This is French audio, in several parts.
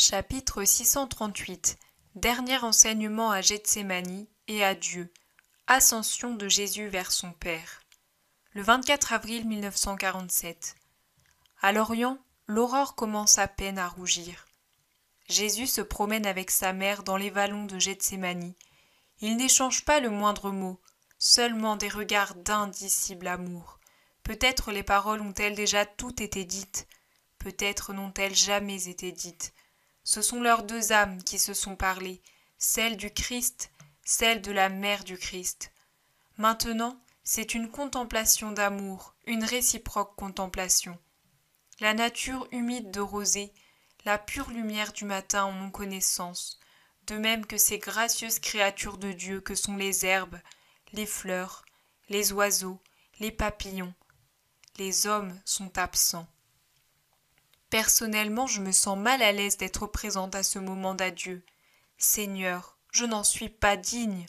Chapitre 638. Dernier enseignement à Gethsémani et à Dieu. Ascension de Jésus vers son Père. Le 24 avril 1947. À l'Orient, l'aurore commence à peine à rougir. Jésus se promène avec sa mère dans les vallons de Gethsémani. Ils n'échangent pas le moindre mot, seulement des regards d'indicible amour. Peut-être les paroles ont-elles déjà toutes été dites, peut-être n'ont-elles jamais été dites. Ce sont leurs deux âmes qui se sont parlé, celle du Christ, celle de la mère du Christ. Maintenant, c'est une contemplation d'amour, une réciproque contemplation. La nature humide de rosée, la pure lumière du matin en ont connaissance, de même que ces gracieuses créatures de Dieu que sont les herbes, les fleurs, les oiseaux, les papillons. Les hommes sont absents. Personnellement, je me sens mal à l'aise d'être présente à ce moment d'adieu. Seigneur, je n'en suis pas digne.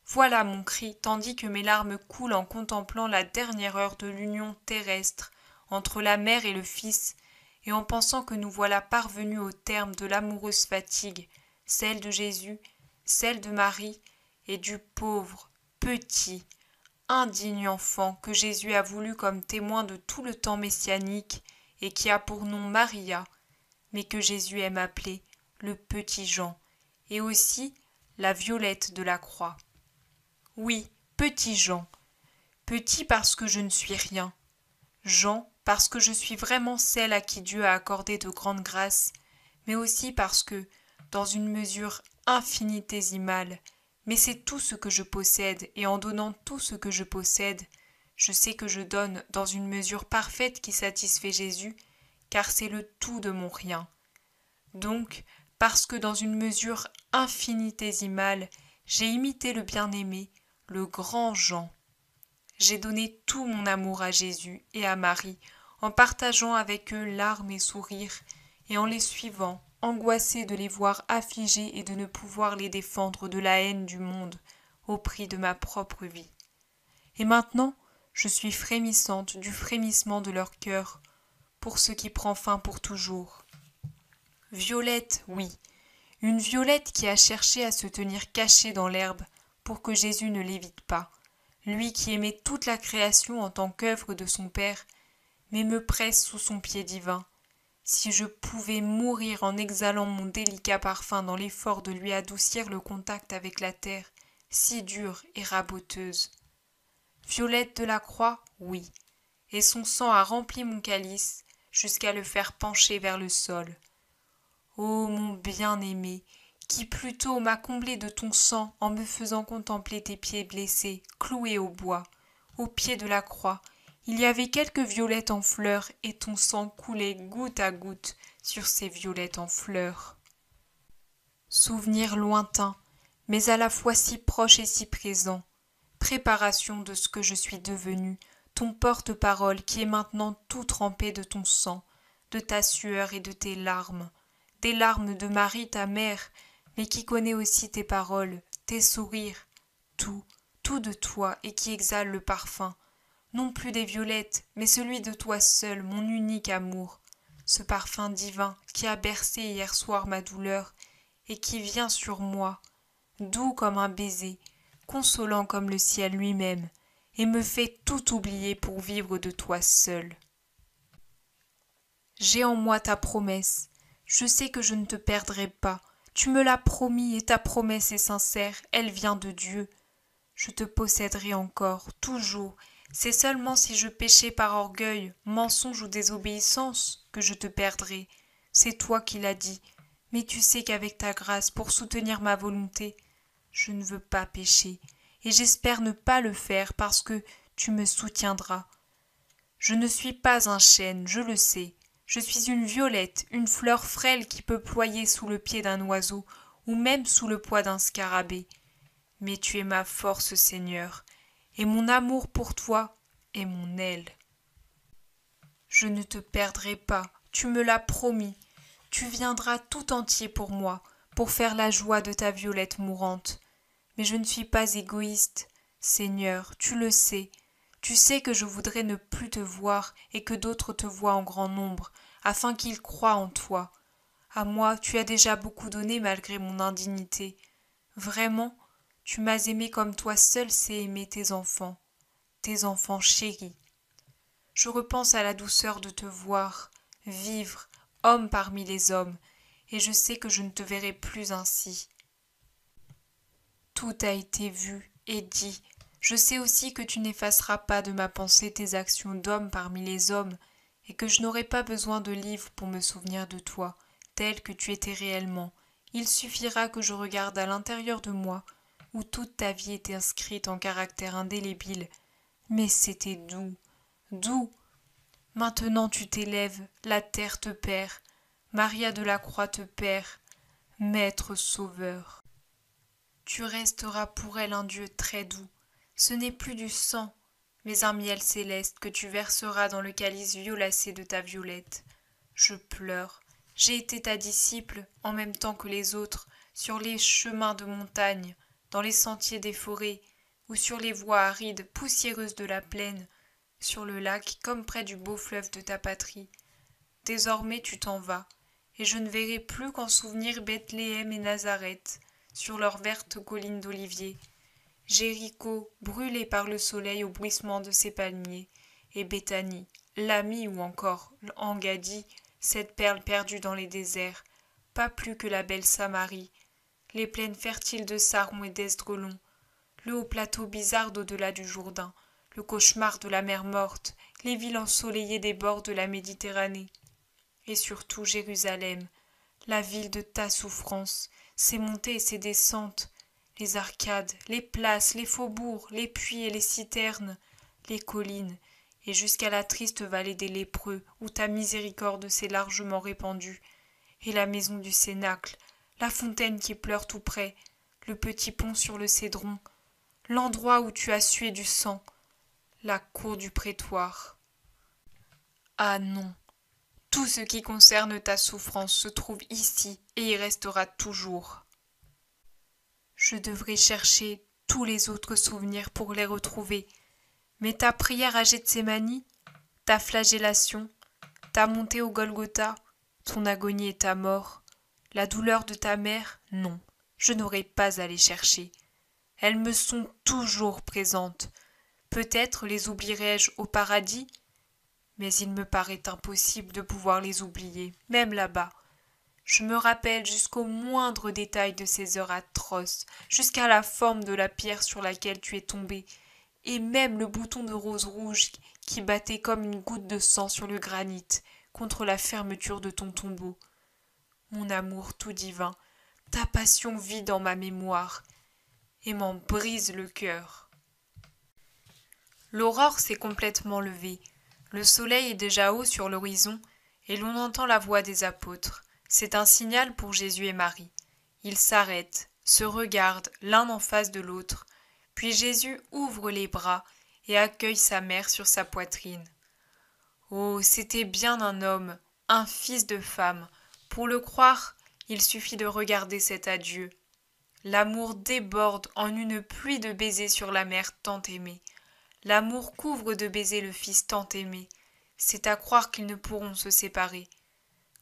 Voilà mon cri, tandis que mes larmes coulent en contemplant la dernière heure de l'union terrestre entre la mère et le fils, et en pensant que nous voilà parvenus au terme de l'amoureuse fatigue, celle de Jésus, celle de Marie, et du pauvre, petit, indigne enfant que Jésus a voulu comme témoin de tout le temps messianique, et qui a pour nom Maria, mais que Jésus aime appeler le petit Jean, et aussi la violette de la croix. Oui, petit Jean, petit parce que je ne suis rien, Jean parce que je suis vraiment celle à qui Dieu a accordé de grandes grâces, mais aussi parce que, dans une mesure infinitésimale, mais c'est tout ce que je possède, et en donnant tout ce que je possède, je sais que je donne dans une mesure parfaite qui satisfait Jésus, car c'est le tout de mon rien. Donc, parce que dans une mesure infinitésimale, j'ai imité le bien-aimé, le grand Jean. J'ai donné tout mon amour à Jésus et à Marie, en partageant avec eux larmes et sourires, et en les suivant, angoissée de les voir affligés et de ne pouvoir les défendre de la haine du monde, au prix de ma propre vie. Et maintenant, je suis frémissante du frémissement de leur cœur, pour ce qui prend fin pour toujours. Violette, oui, une Violette qui a cherché à se tenir cachée dans l'herbe pour que Jésus ne l'évite pas, lui qui aimait toute la création en tant qu'œuvre de son Père, mais me presse sous son pied divin. Si je pouvais mourir en exhalant mon délicat parfum dans l'effort de lui adoucir le contact avec la terre, si dure et raboteuse. Violette de la croix, oui, et son sang a rempli mon calice jusqu'à le faire pencher vers le sol. Ô mon bien-aimé, qui plus tôt m'a comblé de ton sang en me faisant contempler tes pieds blessés, cloués au bois, au pied de la croix, il y avait quelques violettes en fleurs et ton sang coulait goutte à goutte sur ces violettes en fleurs. Souvenir lointain, mais à la fois si proche et si présent, préparation de ce que je suis devenu, ton porte-parole qui est maintenant tout trempé de ton sang, de ta sueur et de tes larmes, des larmes de Marie ta mère, mais qui connaît aussi tes paroles, tes sourires, tout de toi et qui exhale le parfum, non plus des violettes, mais celui de toi seul, mon unique amour, ce parfum divin qui a bercé hier soir ma douleur et qui vient sur moi, doux comme un baiser, consolant comme le ciel lui-même, et me fait tout oublier pour vivre de toi seul. J'ai en moi ta promesse, je sais que je ne te perdrai pas, tu me l'as promis et ta promesse est sincère, elle vient de Dieu. Je te posséderai encore, toujours, c'est seulement si je péchais par orgueil, mensonge ou désobéissance que je te perdrai. C'est toi qui l'as dit, mais tu sais qu'avec ta grâce, pour soutenir ma volonté, je ne veux pas pécher, et j'espère ne pas le faire parce que tu me soutiendras. Je ne suis pas un chêne, je le sais. Je suis une violette, une fleur frêle qui peut ployer sous le pied d'un oiseau, ou même sous le poids d'un scarabée. Mais tu es ma force, Seigneur, et mon amour pour toi est mon aile. Je ne te perdrai pas, tu me l'as promis. Tu viendras tout entier pour moi, pour faire la joie de ta violette mourante. Mais je ne suis pas égoïste, Seigneur, tu le sais. Tu sais que je voudrais ne plus te voir et que d'autres te voient en grand nombre, afin qu'ils croient en toi, À moi, tu as déjà beaucoup donné malgré mon indignité. Vraiment, tu m'as aimé comme toi seul sais aimer tes enfants chéris. Je repense à la douceur de te voir, vivre, homme parmi les hommes, et je sais que je ne te verrai plus ainsi. Tout a été vu et dit. Je sais aussi que tu n'effaceras pas de ma pensée tes actions d'homme parmi les hommes, et que je n'aurai pas besoin de livres pour me souvenir de toi, tel que tu étais réellement. Il suffira que je regarde à l'intérieur de moi, où toute ta vie était inscrite en caractères indélébiles. Mais c'était doux, doux. Maintenant tu t'élèves, la terre te perd, Maria de la Croix te perd, Maître Sauveur. Tu resteras pour elle un Dieu très doux. Ce n'est plus du sang, mais un miel céleste que tu verseras dans le calice violacé de ta violette. Je pleure. J'ai été ta disciple, en même temps que les autres, sur les chemins de montagne, dans les sentiers des forêts, ou sur les voies arides, poussiéreuses de la plaine, sur le lac, comme près du beau fleuve de ta patrie. Désormais tu t'en vas, et je ne verrai plus qu'en souvenir Bethléem et Nazareth, sur leurs vertes collines d'oliviers, Jéricho, brûlé par le soleil au bruissement de ses palmiers, et Béthanie, l'ami ou encore Engaddi, cette perle perdue dans les déserts, pas plus que la belle Samarie, les plaines fertiles de Saron et d'Esdraelon, le haut plateau bizarre d'au-delà du Jourdain, le cauchemar de la mer morte, les villes ensoleillées des bords de la Méditerranée, et surtout Jérusalem, la ville de ta souffrance, ses montées et ses descentes, les arcades, les places, les faubourgs, les puits et les citernes, les collines, et jusqu'à la triste vallée des lépreux, où ta miséricorde s'est largement répandue, et la maison du Cénacle, la fontaine qui pleure tout près, le petit pont sur le Cédron, l'endroit où tu as sué du sang, la cour du prétoire. Ah non, tout ce qui concerne ta souffrance se trouve ici et y restera toujours. Je devrais chercher tous les autres souvenirs pour les retrouver, mais ta prière à Gethsémani, ta flagellation, ta montée au Golgotha, ton agonie et ta mort, la douleur de ta mère, non, je n'aurai pas à les chercher. Elles me sont toujours présentes. Peut-être les oublierai-je au paradis, mais il me paraît impossible de pouvoir les oublier, même là-bas. Je me rappelle jusqu'au moindre détail de ces heures atroces, jusqu'à la forme de la pierre sur laquelle tu es tombé, et même le bouton de rose rouge qui battait comme une goutte de sang sur le granit, contre la fermeture de ton tombeau. Mon amour tout divin, ta passion vit dans ma mémoire, et m'en brise le cœur. L'aurore s'est complètement levée, le soleil est déjà haut sur l'horizon, et l'on entend la voix des apôtres. C'est un signal pour Jésus et Marie. Ils s'arrêtent, se regardent l'un en face de l'autre, puis Jésus ouvre les bras et accueille sa mère sur sa poitrine. Oh, c'était bien un homme, un fils de femme. Pour le croire, il suffit de regarder cet adieu. L'amour déborde en une pluie de baisers sur la mère tant aimée. L'amour couvre de baisers le fils tant aimé. C'est à croire qu'ils ne pourront se séparer.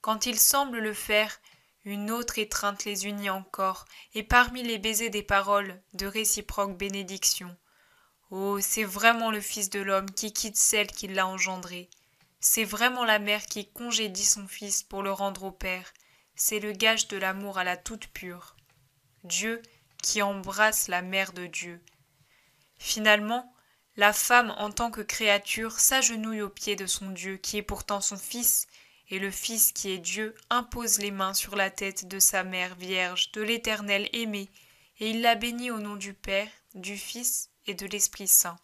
Quand il semble le faire, une autre étreinte les unit encore, et parmi les baisers des paroles, de réciproques bénédictions. Oh, c'est vraiment le Fils de l'homme qui quitte celle qui l'a engendré. C'est vraiment la mère qui congédie son fils pour le rendre au Père. C'est le gage de l'amour à la toute pure. Dieu qui embrasse la mère de Dieu. Finalement, la femme en tant que créature s'agenouille aux pieds de son Dieu qui est pourtant son Fils, et le Fils qui est Dieu impose les mains sur la tête de sa mère vierge, de l'Éternel aimé, et il la bénit au nom du Père, du Fils et de l'Esprit Saint.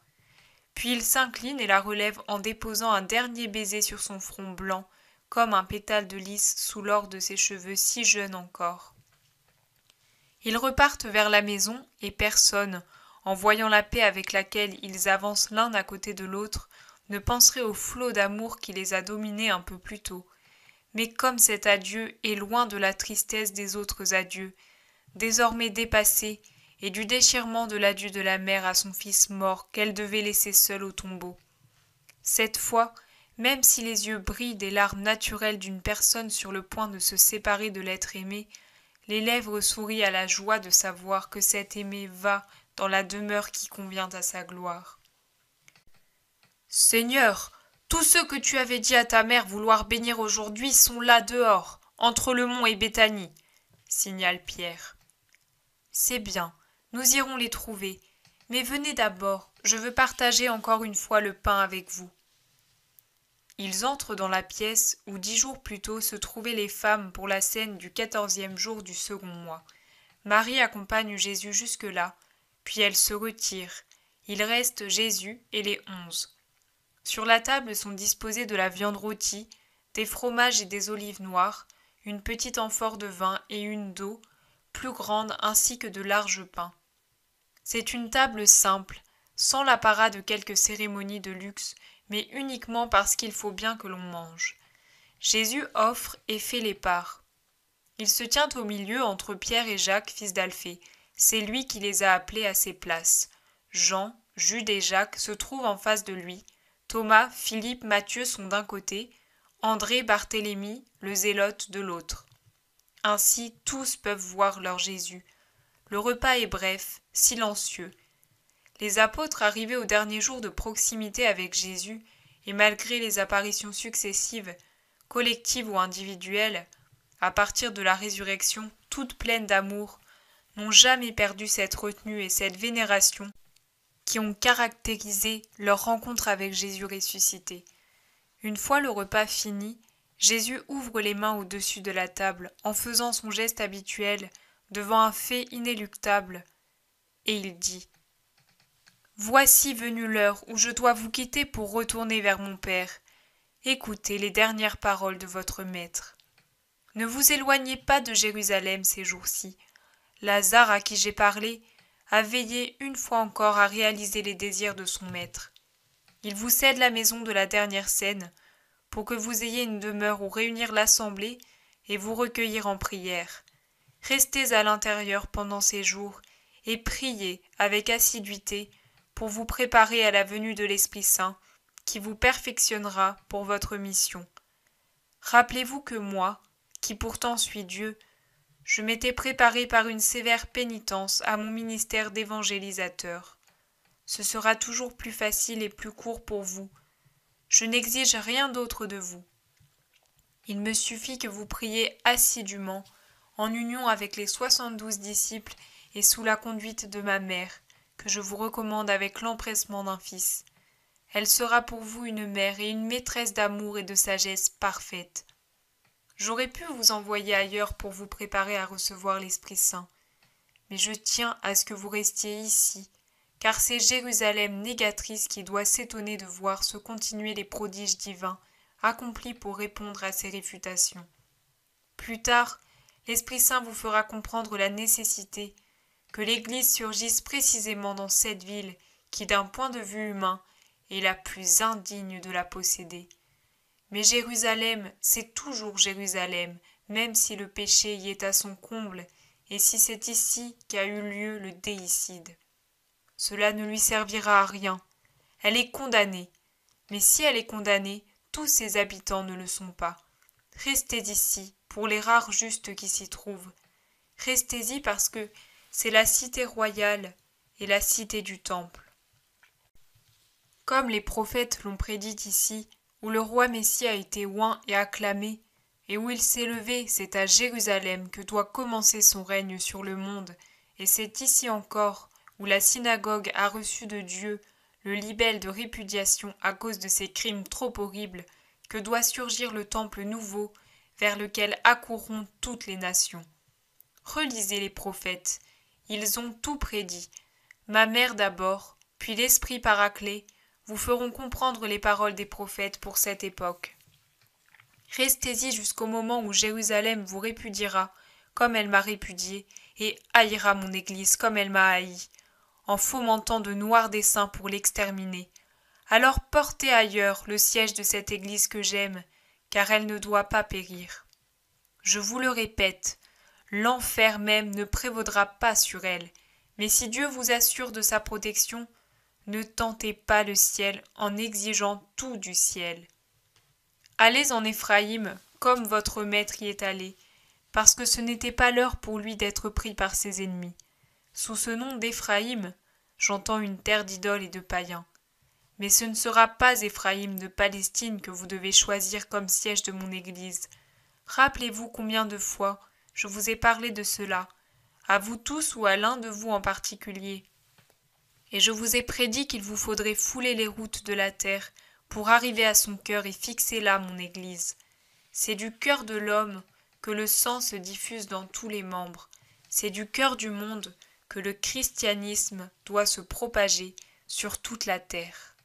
Puis il s'incline et la relève en déposant un dernier baiser sur son front blanc, comme un pétale de lys sous l'or de ses cheveux si jeunes encore. Ils repartent vers la maison, et personne, en voyant la paix avec laquelle ils avancent l'un à côté de l'autre, ne penserait au flot d'amour qui les a dominés un peu plus tôt. Mais comme cet adieu est loin de la tristesse des autres adieux, désormais dépassée, et du déchirement de l'adieu de la mère à son fils mort qu'elle devait laisser seul au tombeau. Cette fois, Même si les yeux brillent des larmes naturelles d'une personne sur le point de se séparer de l'être aimé, les lèvres sourient à la joie de savoir que cet aimé va dans la demeure qui convient à sa gloire. Seigneur, tous ceux que tu avais dit à ta mère vouloir bénir aujourd'hui sont là dehors, entre le mont et Béthanie, signale Pierre. C'est bien, nous irons les trouver, mais venez d'abord, je veux partager encore une fois le pain avec vous. Ils entrent dans la pièce où 10 jours plus tôt se trouvaient les femmes pour la scène du 14e jour du second mois. Marie accompagne Jésus jusque-là, puis elle se retire. Il reste Jésus et les 11. Sur la table sont disposées de la viande rôtie, des fromages et des olives noires, une petite amphore de vin et une d'eau, plus grande ainsi que de larges pains. C'est une table simple, sans l'apparat de quelques cérémonies de luxe, mais uniquement parce qu'il faut bien que l'on mange. Jésus offre et fait les parts. Il se tient au milieu entre Pierre et Jacques, fils d'Alphée. C'est lui qui les a appelés à ses places. Jean, Jude et Jacques se trouvent en face de lui. Thomas, Philippe, Matthieu sont d'un côté, André, Barthélemy, le zélote de l'autre. Ainsi tous peuvent voir leur Jésus. Le repas est bref, silencieux. Les apôtres arrivés au dernier jour de proximité avec Jésus, et malgré les apparitions successives, collectives ou individuelles, à partir de la résurrection, toutes pleines d'amour, n'ont jamais perdu cette retenue et cette vénération qui ont caractérisé leur rencontre avec Jésus ressuscité. Une fois le repas fini, Jésus ouvre les mains au-dessus de la table en faisant son geste habituel devant un fait inéluctable, et il dit « Voici venue l'heure où je dois vous quitter pour retourner vers mon Père. Écoutez les dernières paroles de votre Maître. Ne vous éloignez pas de Jérusalem ces jours-ci. Lazare à qui j'ai parlé a veillé une fois encore à réaliser les désirs de son maître. Il vous cède la maison de la dernière scène, pour que vous ayez une demeure où réunir l'assemblée et vous recueillir en prière. Restez à l'intérieur pendant ces jours et priez avec assiduité pour vous préparer à la venue de l'Esprit Saint, qui vous perfectionnera pour votre mission. Rappelez-vous que moi, qui pourtant suis Dieu, je m'étais préparé par une sévère pénitence à mon ministère d'évangélisateur. Ce sera toujours plus facile et plus court pour vous. Je n'exige rien d'autre de vous. Il me suffit que vous priez assidûment, en union avec les 72 disciples et sous la conduite de ma mère, que je vous recommande avec l'empressement d'un fils. Elle sera pour vous une mère et une maîtresse d'amour et de sagesse parfaite. J'aurais pu vous envoyer ailleurs pour vous préparer à recevoir l'Esprit Saint, mais je tiens à ce que vous restiez ici, car c'est Jérusalem négatrice qui doit s'étonner de voir se continuer les prodiges divins accomplis pour répondre à ces réfutations. Plus tard, l'Esprit Saint vous fera comprendre la nécessité que l'Église surgisse précisément dans cette ville qui, d'un point de vue humain, est la plus indigne de la posséder. Mais Jérusalem, c'est toujours Jérusalem, même si le péché y est à son comble, et si c'est ici qu'a eu lieu le déicide. Cela ne lui servira à rien. Elle est condamnée. Mais si elle est condamnée, tous ses habitants ne le sont pas. Restez ici, pour les rares justes qui s'y trouvent. Restez-y parce que c'est la cité royale et la cité du temple. Comme les prophètes l'ont prédit ici, où le roi Messie a été oint et acclamé, et où il s'est levé, c'est à Jérusalem que doit commencer son règne sur le monde, et c'est ici encore où la synagogue a reçu de Dieu le libelle de répudiation à cause de ses crimes trop horribles, que doit surgir le temple nouveau, vers lequel accourront toutes les nations. Relisez les prophètes, ils ont tout prédit. Ma mère d'abord, puis l'Esprit Paraclet, vous feront comprendre les paroles des prophètes pour cette époque. Restez-y jusqu'au moment où Jérusalem vous répudiera, comme elle m'a répudié, et haïra mon Église comme elle m'a haï, en fomentant de noirs desseins pour l'exterminer. Alors portez ailleurs le siège de cette Église que j'aime, car elle ne doit pas périr. Je vous le répète, l'enfer même ne prévaudra pas sur elle, mais si Dieu vous assure de sa protection, ne tentez pas le ciel en exigeant tout du ciel. Allez en Éphraïm, comme votre maître y est allé, parce que ce n'était pas l'heure pour lui d'être pris par ses ennemis. Sous ce nom d'Éphraïm, j'entends une terre d'idoles et de païens. Mais ce ne sera pas Éphraïm de Palestine que vous devez choisir comme siège de mon Église. Rappelez-vous combien de fois je vous ai parlé de cela, à vous tous ou à l'un de vous en particulier. Et je vous ai prédit qu'il vous faudrait fouler les routes de la terre pour arriver à son cœur et fixer là mon Église. C'est du cœur de l'homme que le sang se diffuse dans tous les membres. C'est du cœur du monde que le christianisme doit se propager sur toute la terre.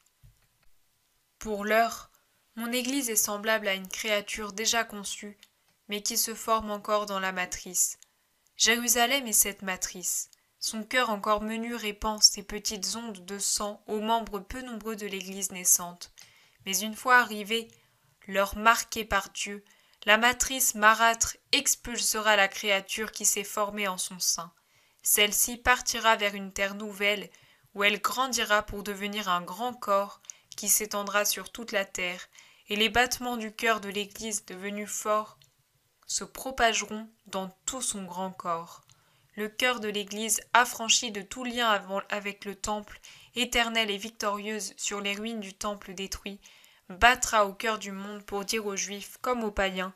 Pour l'heure, mon Église est semblable à une créature déjà conçue, mais qui se forme encore dans la matrice. Jérusalem est cette matrice. Son cœur encore menu répand ses petites ondes de sang aux membres peu nombreux de l'Église naissante. Mais une fois arrivée, l'heure marquée par Dieu, la matrice marâtre expulsera la créature qui s'est formée en son sein. Celle-ci partira vers une terre nouvelle, où elle grandira pour devenir un grand corps qui s'étendra sur toute la terre, et les battements du cœur de l'Église devenus forts se propageront dans tout son grand corps. Le cœur de l'Église, affranchi de tout lien avec le temple, éternelle et victorieuse sur les ruines du temple détruit, battra au cœur du monde pour dire aux Juifs comme aux païens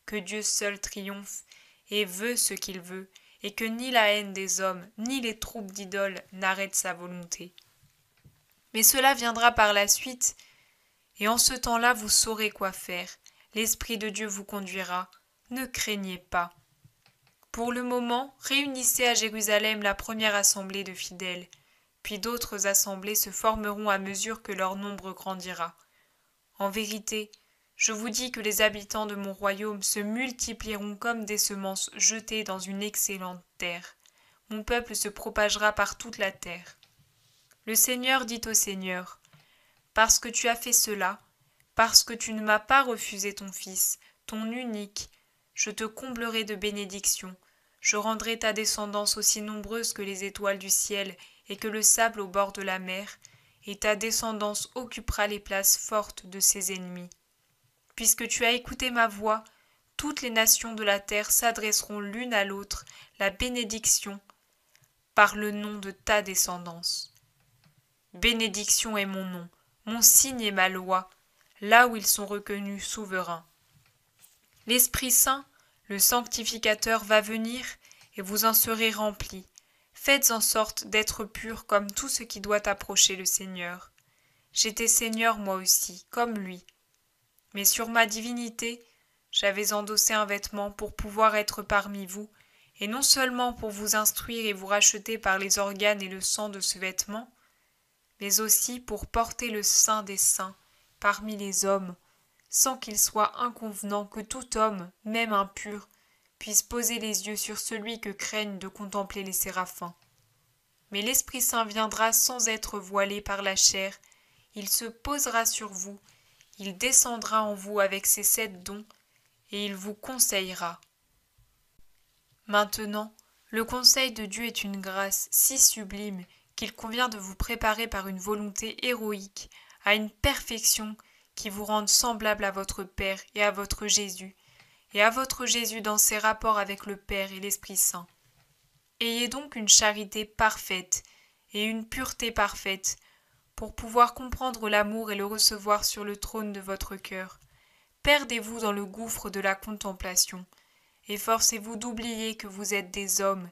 que Dieu seul triomphe et veut ce qu'il veut, et que ni la haine des hommes, ni les troupes d'idoles n'arrêtent sa volonté. Mais cela viendra par la suite, et en ce temps-là vous saurez quoi faire. L'Esprit de Dieu vous conduira. Ne craignez pas. Pour le moment, réunissez à Jérusalem la première assemblée de fidèles, puis d'autres assemblées se formeront à mesure que leur nombre grandira. En vérité, je vous dis que les habitants de mon royaume se multiplieront comme des semences jetées dans une excellente terre. Mon peuple se propagera par toute la terre. Le Seigneur dit au Seigneur, « Parce que tu as fait cela, parce que tu ne m'as pas refusé ton Fils, ton unique, je te comblerai de bénédictions, je rendrai ta descendance aussi nombreuse que les étoiles du ciel et que le sable au bord de la mer, et ta descendance occupera les places fortes de ses ennemis. Puisque tu as écouté ma voix, toutes les nations de la terre s'adresseront l'une à l'autre la bénédiction par le nom de ta descendance. Bénédiction est mon nom, mon signe est ma loi, là où ils sont reconnus souverains. L'Esprit Saint, le sanctificateur, va venir et vous en serez remplis. Faites en sorte d'être purs comme tout ce qui doit approcher le Seigneur. J'étais Seigneur moi aussi, comme lui. Mais sur ma divinité, j'avais endossé un vêtement pour pouvoir être parmi vous, et non seulement pour vous instruire et vous racheter par les organes et le sang de ce vêtement, mais aussi pour porter le Saint des saints parmi les hommes, sans qu'il soit inconvenant que tout homme, même impur, puisse poser les yeux sur celui que craignent de contempler les séraphins. Mais l'Esprit Saint viendra sans être voilé par la chair, il se posera sur vous, il descendra en vous avec ses 7 dons, et il vous conseillera. Maintenant, le conseil de Dieu est une grâce si sublime qu'il convient de vous préparer par une volonté héroïque à une perfection qui vous rende semblable à votre Père et à votre Jésus dans ses rapports avec le Père et l'Esprit Saint. Ayez donc une charité parfaite et une pureté parfaite pour pouvoir comprendre l'amour et le recevoir sur le trône de votre cœur. Perdez-vous dans le gouffre de la contemplation. Efforcez-vous d'oublier que vous êtes des hommes.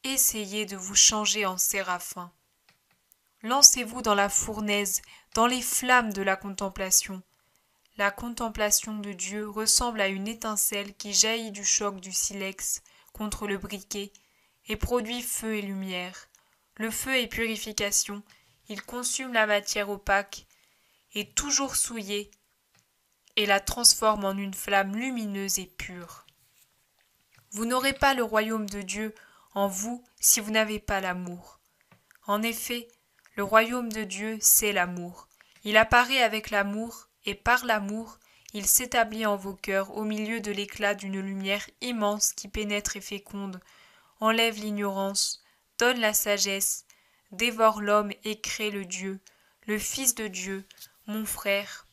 Essayez de vous changer en séraphins. Lancez-vous dans la fournaise, dans les flammes de la contemplation. La contemplation de Dieu ressemble à une étincelle qui jaillit du choc du silex contre le briquet et produit feu et lumière. Le feu est purification, il consume la matière opaque et toujours souillée et la transforme en une flamme lumineuse et pure. Vous n'aurez pas le royaume de Dieu en vous si vous n'avez pas l'amour. En effet, le royaume de Dieu, c'est l'amour. Il apparaît avec l'amour, et par l'amour, il s'établit en vos cœurs au milieu de l'éclat d'une lumière immense qui pénètre et féconde, enlève l'ignorance, donne la sagesse, dévore l'homme et crée le Dieu, le Fils de Dieu, mon frère.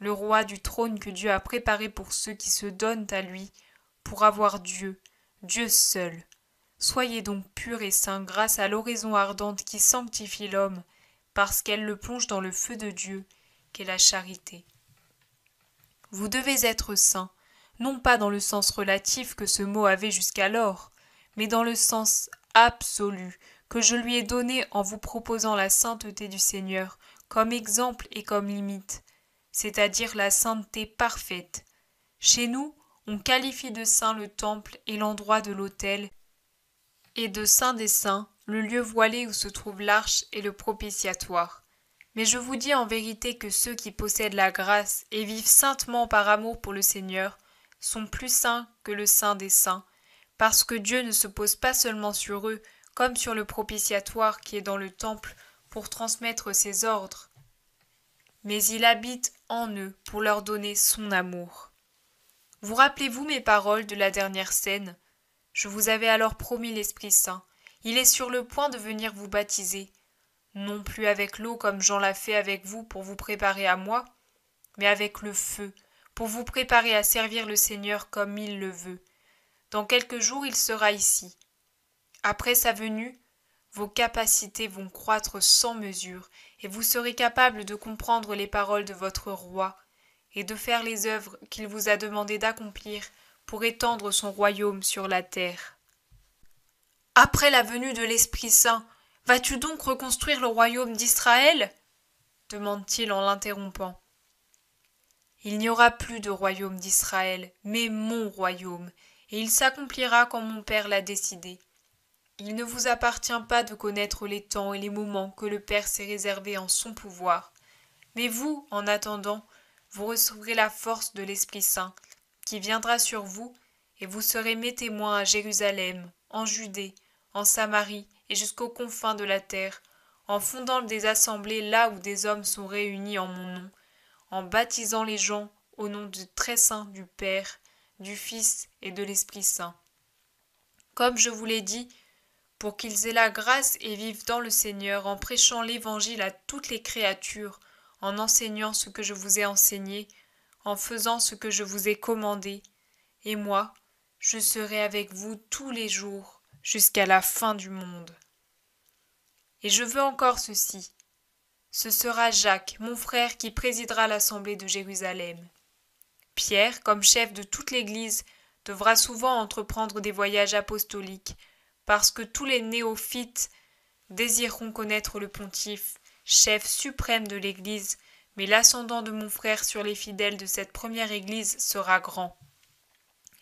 le roi du trône que Dieu a préparé pour ceux qui se donnent à lui, pour avoir Dieu, Dieu seul. Soyez donc purs et saints grâce à l'oraison ardente qui sanctifie l'homme, parce qu'elle le plonge dans le feu de Dieu, qu'est la charité. Vous devez être saints, non pas dans le sens relatif que ce mot avait jusqu'alors, mais dans le sens absolu que je lui ai donné en vous proposant la sainteté du Seigneur comme exemple et comme limite, c'est-à-dire la sainteté parfaite. Chez nous, on qualifie de saint le temple et l'endroit de l'autel, et de saint des saints le lieu voilé où se trouve l'arche et le propitiatoire. Mais je vous dis en vérité que ceux qui possèdent la grâce et vivent saintement par amour pour le Seigneur sont plus saints que le saint des saints, parce que Dieu ne se pose pas seulement sur eux, comme sur le propitiatoire qui est dans le temple pour transmettre ses ordres, mais il habite en eux pour leur donner son amour. Vous rappelez-vous mes paroles de la dernière scène? Je vous avais alors promis l'Esprit Saint. Il est sur le point de venir vous baptiser, non plus avec l'eau comme Jean l'a fait avec vous pour vous préparer à moi, mais avec le feu, pour vous préparer à servir le Seigneur comme il le veut. Dans quelques jours, il sera ici. Après sa venue, vos capacités vont croître sans mesure, et vous serez capable de comprendre les paroles de votre roi, et de faire les œuvres qu'il vous a demandé d'accomplir pour étendre son royaume sur la terre. Après la venue de l'Esprit Saint, vas-tu donc reconstruire le royaume d'Israël? Demande-t-il en l'interrompant. Il n'y aura plus de royaume d'Israël, mais mon royaume, et il s'accomplira quand mon Père l'a décidé. Il ne vous appartient pas de connaître les temps et les moments que le Père s'est réservés en son pouvoir. Mais vous, en attendant, vous recevrez la force de l'Esprit Saint, qui viendra sur vous, et vous serez mes témoins à Jérusalem, en Judée, en Samarie et jusqu'aux confins de la terre, en fondant des assemblées là où des hommes sont réunis en mon nom, en baptisant les gens au nom du très saint du Père, du Fils et de l'Esprit Saint. Comme je vous l'ai dit, pour qu'ils aient la grâce et vivent dans le Seigneur en prêchant l'Évangile à toutes les créatures, en enseignant ce que je vous ai enseigné, en faisant ce que je vous ai commandé, et moi, je serai avec vous tous les jours, jusqu'à la fin du monde. Et je veux encore ceci. Ce sera Jacques, mon frère, qui présidera l'assemblée de Jérusalem. Pierre, comme chef de toute l'Église, devra souvent entreprendre des voyages apostoliques, parce que tous les néophytes désireront connaître le pontife, chef suprême de l'Église, mais l'ascendant de mon frère sur les fidèles de cette première Église sera grand.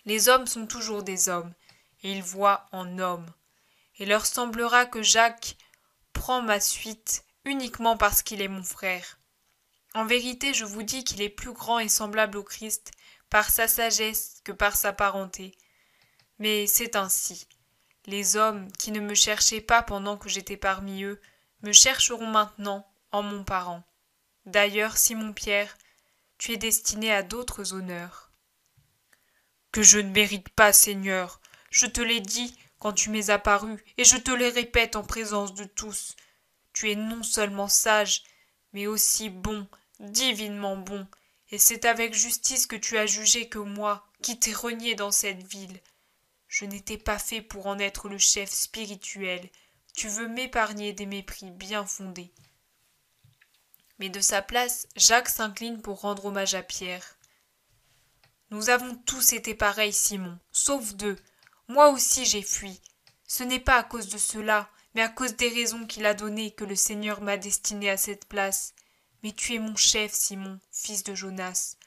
Les hommes sont toujours des hommes, et ils voient en hommes. Il leur semblera que Jacques prend ma suite uniquement parce qu'il est mon frère. En vérité, je vous dis qu'il est plus grand et semblable au Christ par sa sagesse que par sa parenté. Mais c'est ainsi. Les hommes qui ne me cherchaient pas pendant que j'étais parmi eux me chercheront maintenant en mon parent. D'ailleurs, Simon-Pierre, tu es destiné à d'autres honneurs. Que je ne mérite pas, Seigneur, je te l'ai dit quand tu m'es apparu, et je te le répète en présence de tous. Tu es non seulement sage, mais aussi bon, divinement bon, et c'est avec justice que tu as jugé que moi, qui t'ai renié dans cette ville, je n'étais pas fait pour en être le chef spirituel. Tu veux m'épargner des mépris bien fondés. Mais de sa place, Jacques s'incline pour rendre hommage à Pierre. Nous avons tous été pareils, Simon, sauf deux. Moi aussi j'ai fui. Ce n'est pas à cause de cela, mais à cause des raisons qu'il a données que le Seigneur m'a destiné à cette place. Mais tu es mon chef, Simon, fils de Jonas.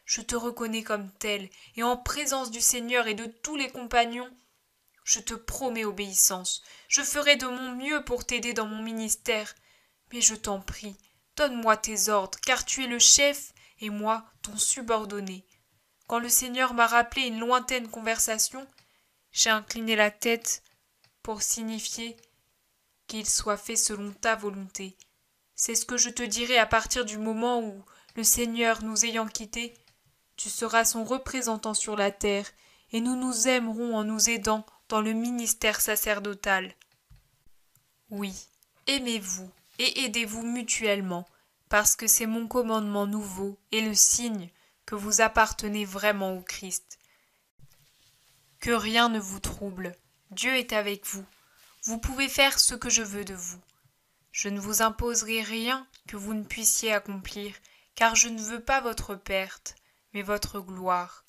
Je te reconnais comme tel, et en présence du Seigneur et de tous les compagnons, je te promets obéissance. Je ferai de mon mieux pour t'aider dans mon ministère. Mais je t'en prie, donne-moi tes ordres, car tu es le chef et moi ton subordonné. Quand le Seigneur m'a rappelé une lointaine conversation, j'ai incliné la tête pour signifier qu'il soit fait selon ta volonté. C'est ce que je te dirai à partir du moment où, le Seigneur nous ayant quittés, tu seras son représentant sur la terre, et nous nous aimerons en nous aidant dans le ministère sacerdotal. Oui, aimez-vous et aidez-vous mutuellement, parce que c'est mon commandement nouveau et le signe que vous appartenez vraiment au Christ. Que rien ne vous trouble, Dieu est avec vous. Vous pouvez faire ce que je veux de vous. Je ne vous imposerai rien que vous ne puissiez accomplir, car je ne veux pas votre perte, mais votre gloire.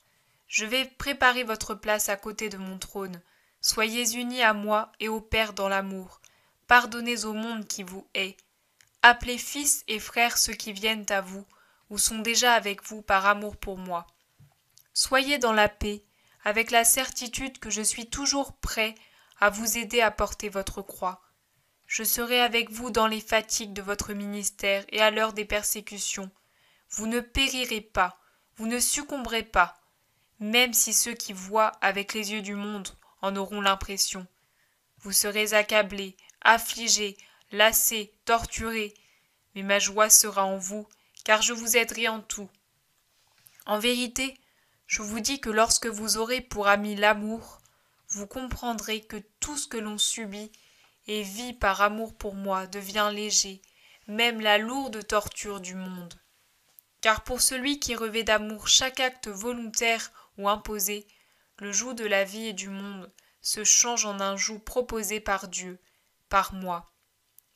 Je vais préparer votre place à côté de mon trône. Soyez unis à moi et au Père dans l'amour. Pardonnez au monde qui vous hait. Appelez fils et frères ceux qui viennent à vous, ou sont déjà avec vous par amour pour moi. Soyez dans la paix, avec la certitude que je suis toujours prêt à vous aider à porter votre croix. Je serai avec vous dans les fatigues de votre ministère et à l'heure des persécutions. Vous ne périrez pas, vous ne succomberez pas, même si ceux qui voient avec les yeux du monde en auront l'impression. Vous serez accablés, affligés, lassés, torturés, mais ma joie sera en vous, car je vous aiderai en tout. En vérité, je vous dis que lorsque vous aurez pour ami l'amour, vous comprendrez que tout ce que l'on subit et vit par amour pour moi devient léger, même la lourde torture du monde. Car pour celui qui revêt d'amour chaque acte volontaire ou imposé, le joug de la vie et du monde se change en un joug proposé par Dieu, par moi.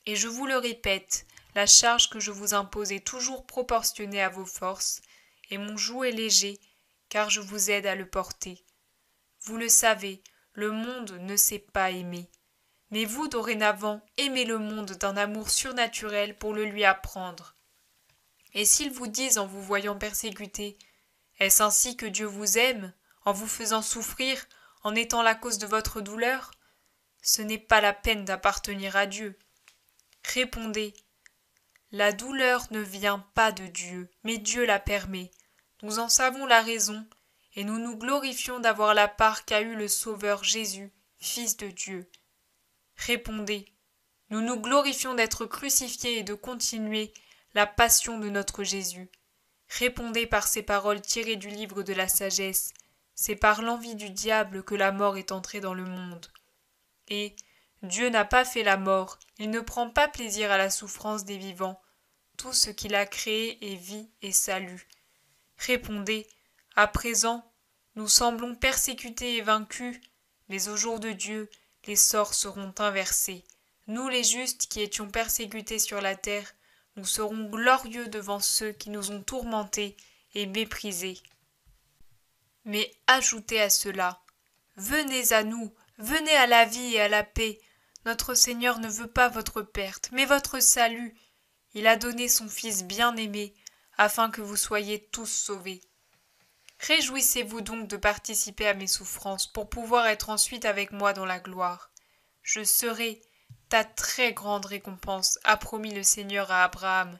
Et je vous le répète, la charge que je vous impose est toujours proportionnée à vos forces, et mon joug est léger, car je vous aide à le porter. Vous le savez, le monde ne sait pas aimer. Mais vous, dorénavant, aimez le monde d'un amour surnaturel pour le lui apprendre. Et s'ils vous disent en vous voyant persécuté, est-ce ainsi que Dieu vous aime, en vous faisant souffrir, en étant la cause de votre douleur? Ce n'est pas la peine d'appartenir à Dieu. Répondez, la douleur ne vient pas de Dieu, mais Dieu la permet. Nous en savons la raison, et nous nous glorifions d'avoir la part qu'a eue le Sauveur Jésus, Fils de Dieu. Répondez, nous nous glorifions d'être crucifiés et de continuer la passion de notre Jésus. Répondez par ces paroles tirées du livre de la sagesse. C'est par l'envie du diable que la mort est entrée dans le monde. Et Dieu n'a pas fait la mort, il ne prend pas plaisir à la souffrance des vivants. Tout ce qu'il a créé est vie et salut. Répondez, à présent, nous semblons persécutés et vaincus, mais au jour de Dieu, les sorts seront inversés. Nous les justes qui étions persécutés sur la terre, nous serons glorieux devant ceux qui nous ont tourmentés et méprisés. Mais ajoutez à cela, venez à nous, venez à la vie et à la paix. Notre Seigneur ne veut pas votre perte, mais votre salut. Il a donné son Fils bien-aimé, afin que vous soyez tous sauvés. Réjouissez-vous donc de participer à mes souffrances, pour pouvoir être ensuite avec moi dans la gloire. Je serai ta très grande récompense, a promis le Seigneur à Abraham,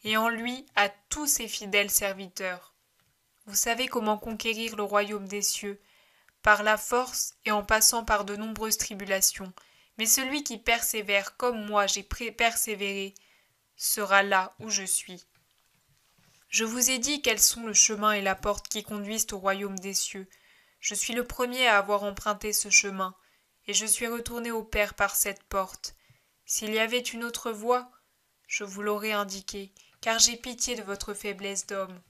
et en lui à tous ses fidèles serviteurs. Vous savez comment conquérir le royaume des cieux, par la force et en passant par de nombreuses tribulations, mais celui qui persévère comme moi j'ai persévéré, sera là où je suis. Je vous ai dit quels sont le chemin et la porte qui conduisent au royaume des cieux. Je suis le premier à avoir emprunté ce chemin, et je suis retourné au Père par cette porte. S'il y avait une autre voie, je vous l'aurais indiquée, car j'ai pitié de votre faiblesse d'homme.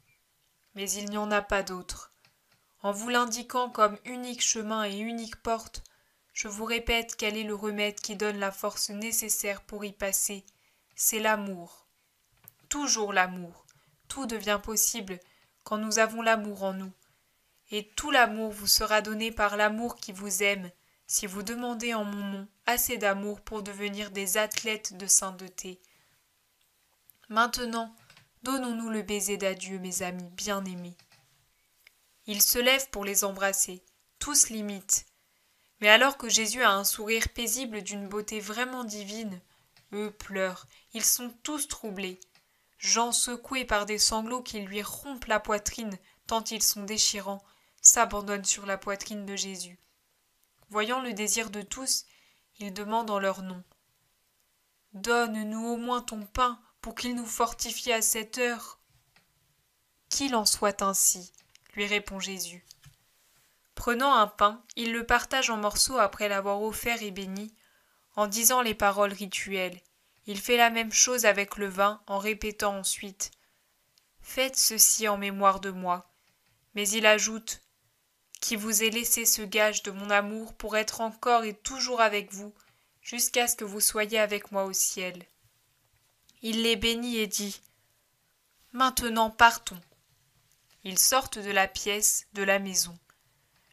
Mais il n'y en a pas d'autre. En vous l'indiquant comme unique chemin et unique porte, je vous répète quel est le remède qui donne la force nécessaire pour y passer. C'est l'amour. Toujours l'amour. Tout devient possible quand nous avons l'amour en nous. Et tout l'amour vous sera donné par l'amour qui vous aime, si vous demandez en mon nom assez d'amour pour devenir des athlètes de sainteté. Maintenant, donnons-nous le baiser d'adieu, mes amis bien-aimés. Ils se lèvent pour les embrasser, tous l'imitent. Mais alors que Jésus a un sourire paisible d'une beauté vraiment divine, eux pleurent, ils sont tous troublés. Jean, secoué par des sanglots qui lui rompent la poitrine tant ils sont déchirants, s'abandonne sur la poitrine de Jésus. Voyant le désir de tous, il demande en leur nom. « Donne-nous au moins ton pain pour qu'il nous fortifie à cette heure. »« Qu'il en soit ainsi, » lui répond Jésus. Prenant un pain, il le partage en morceaux après l'avoir offert et béni, en disant les paroles rituelles. Il fait la même chose avec le vin en répétant ensuite « Faites ceci en mémoire de moi ». Mais il ajoute « Qui vous ai laissé ce gage de mon amour pour être encore et toujours avec vous, jusqu'à ce que vous soyez avec moi au ciel. » Il les bénit et dit « Maintenant partons. » Ils sortent de la pièce, de la maison.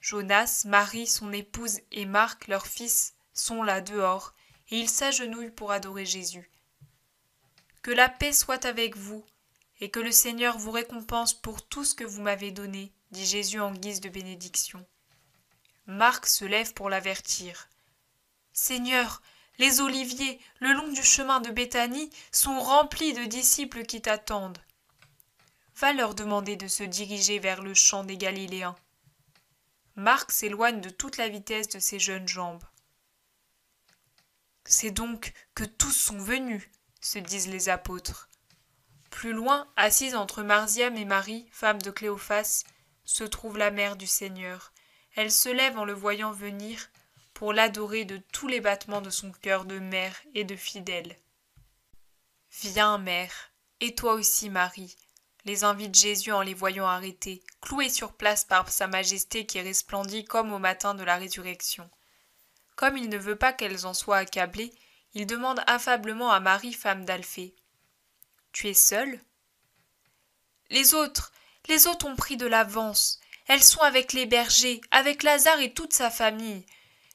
Jonas, Marie, son épouse et Marc, leur fils, sont là dehors, et ils s'agenouillent pour adorer Jésus. « Que la paix soit avec vous, et que le Seigneur vous récompense pour tout ce que vous m'avez donné, » dit Jésus en guise de bénédiction. Marc se lève pour l'avertir. « Seigneur, les oliviers, le long du chemin de Béthanie, sont remplis de disciples qui t'attendent. Va leur demander de se diriger vers le champ des Galiléens. » Marc s'éloigne de toute la vitesse de ses jeunes jambes. « C'est donc que tous sont venus, » se disent les apôtres. Plus loin, assise entre Marziam et Marie, femme de Cléophas, se trouve la mère du Seigneur. Elle se lève en le voyant venir pour l'adorer de tous les battements de son cœur de mère et de fidèle. « Viens, mère, et toi aussi, Marie », les invite Jésus en les voyant arrêtés, cloués sur place par sa majesté qui resplendit comme au matin de la résurrection. Comme il ne veut pas qu'elles en soient accablées, il demande affablement à Marie, femme d'Alphée. « Tu es seule ?»« Les autres ont pris de l'avance. Elles sont avec les bergers, avec Lazare et toute sa famille.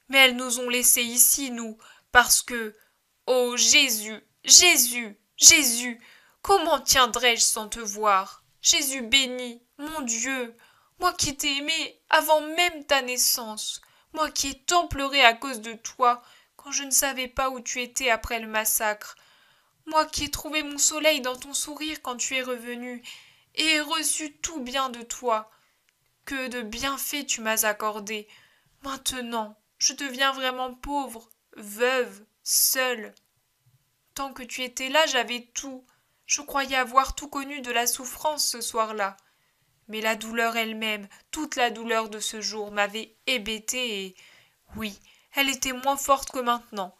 Mais elles nous ont laissés ici, nous, parce que... Oh Jésus, Jésus, Jésus, comment tiendrais-je sans te voir? Jésus béni, mon Dieu, moi qui t'ai aimé avant même ta naissance, moi qui ai tant pleuré à cause de toi, quand je ne savais pas où tu étais après le massacre, moi qui ai trouvé mon soleil dans ton sourire quand tu es revenu, et ai reçu tout bien de toi. Que de bienfaits tu m'as accordé. Maintenant, je deviens vraiment pauvre, veuve, seule. Tant que tu étais là, j'avais tout. Je croyais avoir tout connu de la souffrance ce soir-là. Mais la douleur elle-même, toute la douleur de ce jour m'avait hébétée et... Oui, elle était moins forte que maintenant.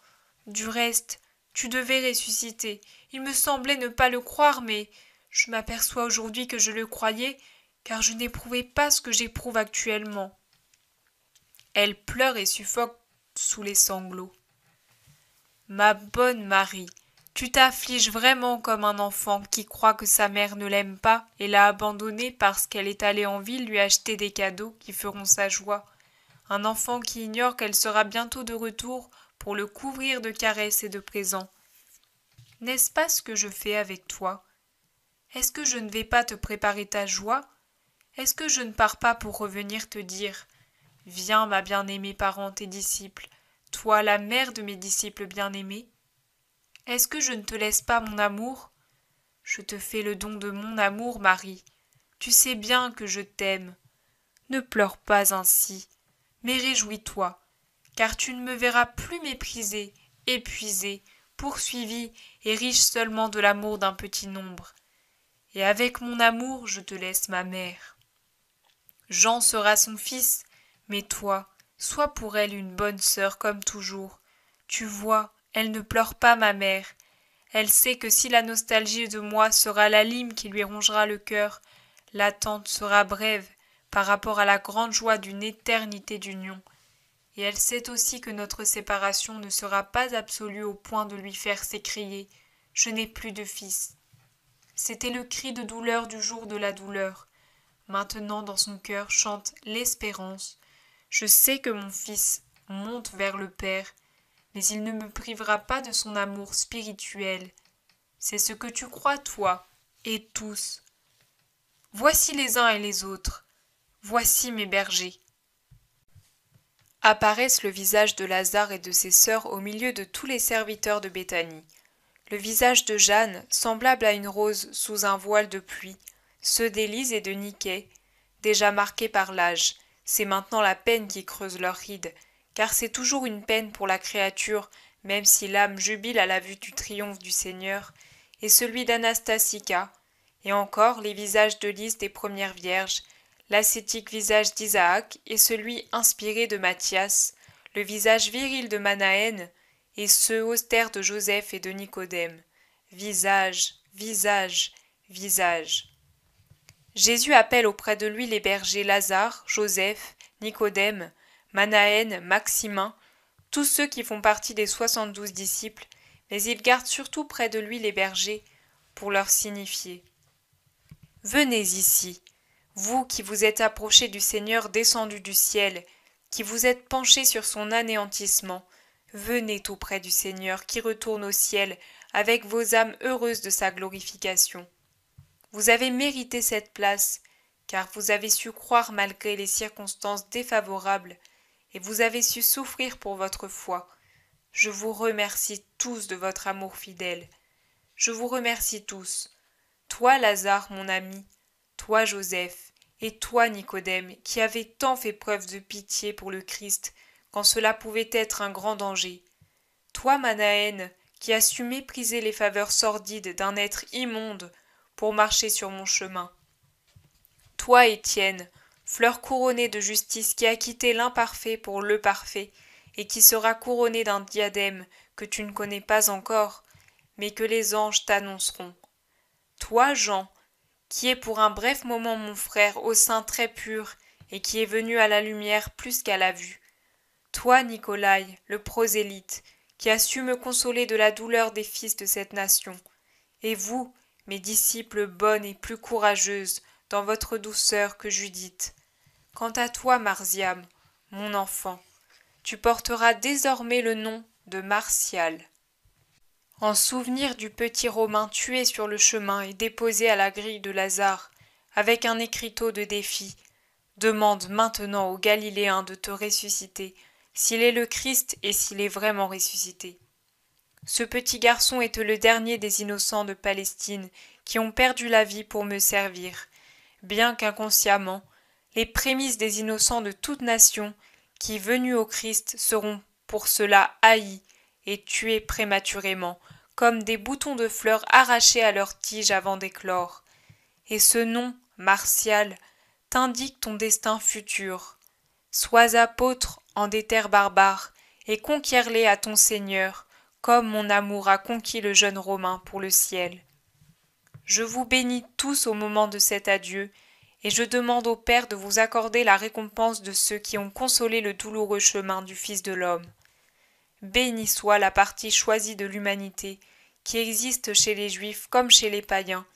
Du reste, tu devais ressusciter. Il me semblait ne pas le croire, mais je m'aperçois aujourd'hui que je le croyais, car je n'éprouvais pas ce que j'éprouve actuellement. Elle pleure et suffoque sous les sanglots. Ma bonne Marie, tu t'affliges vraiment comme un enfant qui croit que sa mère ne l'aime pas et l'a abandonnée parce qu'elle est allée en ville lui acheter des cadeaux qui feront sa joie. Un enfant qui ignore qu'elle sera bientôt de retour pour le couvrir de caresses et de présents. N'est-ce pas ce que je fais avec toi? Est-ce que je ne vais pas te préparer ta joie? Est-ce que je ne pars pas pour revenir te dire « Viens, ma bien-aimée parente et disciple, toi la mère de mes disciples bien-aimés? Est-ce que je ne te laisse pas mon amour? Je te fais le don de mon amour, Marie. Tu sais bien que je t'aime. Ne pleure pas ainsi, mais réjouis-toi, car tu ne me verras plus méprisée, épuisée, poursuivie et riche seulement de l'amour d'un petit nombre. Et avec mon amour, je te laisse ma mère. Jean sera son fils, mais toi, sois pour elle une bonne sœur comme toujours. Tu vois, elle ne pleure pas, ma mère. Elle sait que si la nostalgie de moi sera la lime qui lui rongera le cœur, l'attente sera brève par rapport à la grande joie d'une éternité d'union. Et elle sait aussi que notre séparation ne sera pas absolue au point de lui faire s'écrier « Je n'ai plus de fils ». C'était le cri de douleur du jour de la douleur. Maintenant dans son cœur chante l'espérance. Je sais que mon fils monte vers le Père, mais il ne me privera pas de son amour spirituel. C'est ce que tu crois, toi, et tous. Voici les uns et les autres. Voici mes bergers. Apparaissent le visage de Lazare et de ses sœurs au milieu de tous les serviteurs de Béthanie. Le visage de Jeanne, semblable à une rose sous un voile de pluie, ceux d'Élise et de Niquet, déjà marqués par l'âge. C'est maintenant la peine qui creuse leurs rides, car c'est toujours une peine pour la créature, même si l'âme jubile à la vue du triomphe du Seigneur, et celui d'Anastasica, et encore les visages de Lys des premières vierges, l'ascétique visage d'Isaac et celui inspiré de Matthias, le visage viril de Manaën, et ceux austères de Joseph et de Nicodème. Visage, visage, visage. Jésus appelle auprès de lui les bergers Lazare, Joseph, Nicodème, Manaën, Maximin, tous ceux qui font partie des 72 disciples, mais il garde surtout près de lui les bergers pour leur signifier. Venez ici, vous qui vous êtes approchés du Seigneur descendu du ciel, qui vous êtes penchés sur son anéantissement, venez tout près du Seigneur qui retourne au ciel avec vos âmes heureuses de sa glorification. Vous avez mérité cette place, car vous avez su croire malgré les circonstances défavorables, et vous avez su souffrir pour votre foi. Je vous remercie tous de votre amour fidèle. Je vous remercie tous. Toi, Lazare, mon ami, toi, Joseph, et toi, Nicodème, qui avez tant fait preuve de pitié pour le Christ, quand cela pouvait être un grand danger. Toi, Manaën, qui as su mépriser les faveurs sordides d'un être immonde pour marcher sur mon chemin. Toi, Étienne, fleur couronnée de justice qui a quitté l'imparfait pour le parfait, et qui sera couronné d'un diadème que tu ne connais pas encore, mais que les anges t'annonceront. Toi, Jean, qui est pour un bref moment mon frère au sein très pur, et qui est venu à la lumière plus qu'à la vue. Toi, Nicolaï, le prosélyte, qui a su me consoler de la douleur des fils de cette nation. Et vous, mes disciples bonnes et plus courageuses, dans votre douceur que Judith. Quant à toi, Marziam, mon enfant, tu porteras désormais le nom de Martial. En souvenir du petit Romain tué sur le chemin et déposé à la grille de Lazare, avec un écriteau de défi, demande maintenant aux Galiléens de te ressusciter, s'il est le Christ et s'il est vraiment ressuscité. Ce petit garçon est le dernier des innocents de Palestine qui ont perdu la vie pour me servir, bien qu'inconsciemment, les prémices des innocents de toute nation qui, venus au Christ, seront pour cela haïs et tués prématurément, comme des boutons de fleurs arrachés à leur tige avant d'éclore. Et ce nom, Martial, t'indique ton destin futur. Sois apôtre en des terres barbares, et conquiers-les à ton Seigneur, comme mon amour a conquis le jeune Romain pour le ciel. Je vous bénis tous au moment de cet adieu, et je demande au Père de vous accorder la récompense de ceux qui ont consolé le douloureux chemin du Fils de l'homme. Bénie soit la partie choisie de l'humanité, qui existe chez les Juifs comme chez les païens,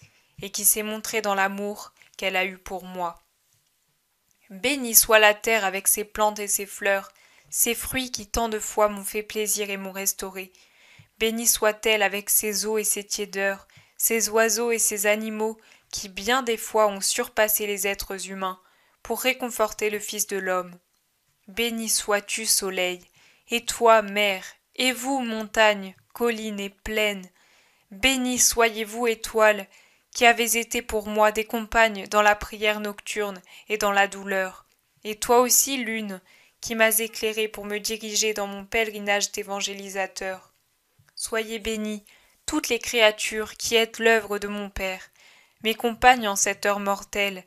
et qui s'est montrée dans l'amour qu'elle a eu pour moi. Bénie soit la terre avec ses plantes et ses fleurs, ses fruits qui tant de fois m'ont fait plaisir et m'ont restauré. Bénie soit-elle avec ses eaux et ses tiédeurs, ses oiseaux et ses animaux qui bien des fois ont surpassé les êtres humains pour réconforter le Fils de l'homme. Béni sois-tu, soleil, et toi, mer, et vous, montagnes, collines et plaines. Bénis soyez-vous, étoiles, qui avez été pour moi des compagnes dans la prière nocturne et dans la douleur. Et toi aussi, lune, qui m'as éclairé pour me diriger dans mon pèlerinage d'évangélisateur. Soyez bénis, toutes les créatures qui êtes l'œuvre de mon Père, mes compagnes en cette heure mortelle,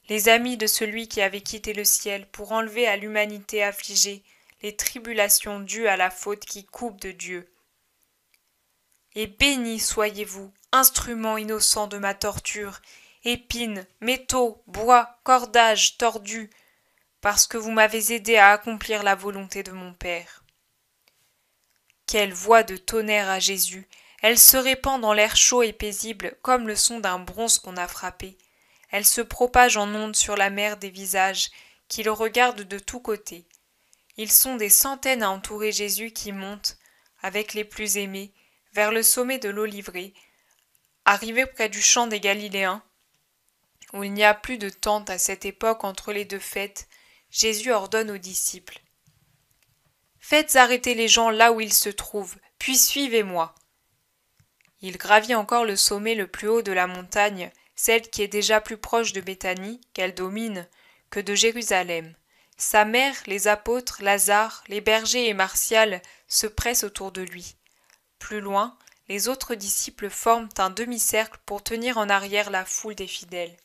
les amis de celui qui avait quitté le ciel pour enlever à l'humanité affligée les tribulations dues à la faute qui coupe de Dieu. Et bénis soyez-vous, instruments innocents de ma torture, épines, métaux, bois, cordages tordus, parce que vous m'avez aidé à accomplir la volonté de mon Père. Quelle voix de tonnerre à Jésus! Elle se répand dans l'air chaud et paisible comme le son d'un bronze qu'on a frappé. Elle se propage en ondes sur la mer des visages qui le regardent de tous côtés. Ils sont des centaines à entourer Jésus qui monte, avec les plus aimés, vers le sommet de l'Olivier. Arrivé près du champ des Galiléens, où il n'y a plus de tente à cette époque entre les deux fêtes, Jésus ordonne aux disciples « Faites arrêter les gens là où ils se trouvent, puis suivez-moi. » Il gravit encore le sommet le plus haut de la montagne, celle qui est déjà plus proche de Béthanie, qu'elle domine, que de Jérusalem. Sa mère, les apôtres, Lazare, les bergers et Martial se pressent autour de lui. Plus loin, les autres disciples forment un demi-cercle pour tenir en arrière la foule des fidèles.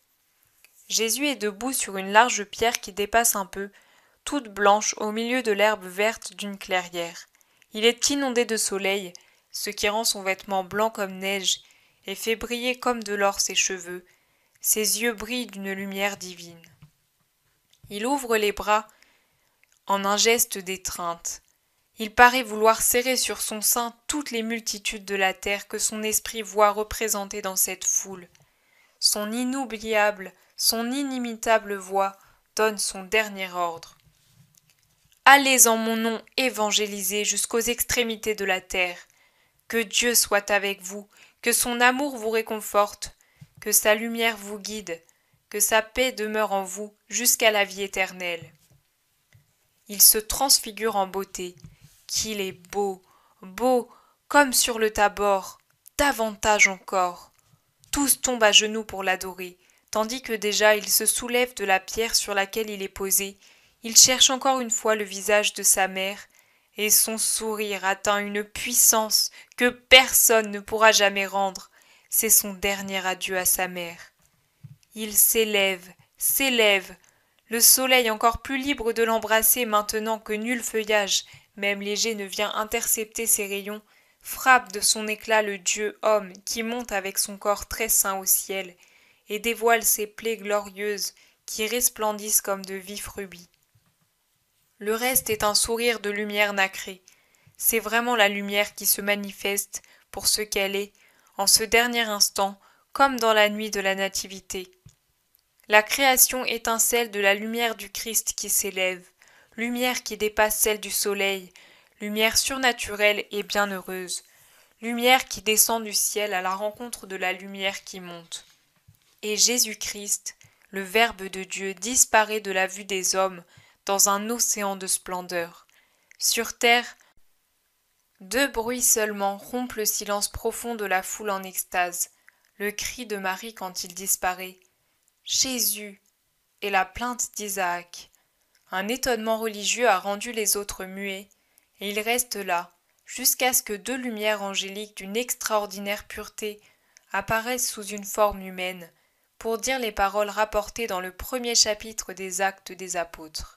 Jésus est debout sur une large pierre qui dépasse un peu, toute blanche au milieu de l'herbe verte d'une clairière. Il est inondé de soleil, ce qui rend son vêtement blanc comme neige et fait briller comme de l'or ses cheveux. Ses yeux brillent d'une lumière divine. Il ouvre les bras en un geste d'étreinte. Il paraît vouloir serrer sur son sein toutes les multitudes de la terre que son esprit voit représentées dans cette foule. Son inoubliable, son inimitable voix donne son dernier ordre. Allez en mon nom évangéliser jusqu'aux extrémités de la terre. Que Dieu soit avec vous, que son amour vous réconforte, que sa lumière vous guide, que sa paix demeure en vous jusqu'à la vie éternelle. Il se transfigure en beauté, qu'il est beau, beau, comme sur le Tabor, davantage encore. Tous tombent à genoux pour l'adorer, tandis que déjà il se soulève de la pierre sur laquelle il est posé, il cherche encore une fois le visage de sa mère, et son sourire atteint une puissance que personne ne pourra jamais rendre. C'est son dernier adieu à sa mère. Il s'élève, s'élève, le soleil encore plus libre de l'embrasser maintenant que nul feuillage, même léger, ne vient intercepter ses rayons, frappe de son éclat le Dieu homme qui monte avec son corps très saint au ciel et dévoile ses plaies glorieuses qui resplendissent comme de vifs rubis. Le reste est un sourire de lumière nacrée. C'est vraiment la lumière qui se manifeste pour ce qu'elle est, en ce dernier instant, comme dans la nuit de la Nativité. La création étincelle de la lumière du Christ qui s'élève, lumière qui dépasse celle du soleil, lumière surnaturelle et bienheureuse, lumière qui descend du ciel à la rencontre de la lumière qui monte. Et Jésus-Christ, le Verbe de Dieu, disparaît de la vue des hommes dans un océan de splendeur. Sur terre, deux bruits seulement rompent le silence profond de la foule en extase, le cri de Marie quand il disparaît, Jésus, et la plainte d'Isaac. Un étonnement religieux a rendu les autres muets, et ils restent là, jusqu'à ce que deux lumières angéliques d'une extraordinaire pureté apparaissent sous une forme humaine, pour dire les paroles rapportées dans le premier chapitre des Actes des Apôtres.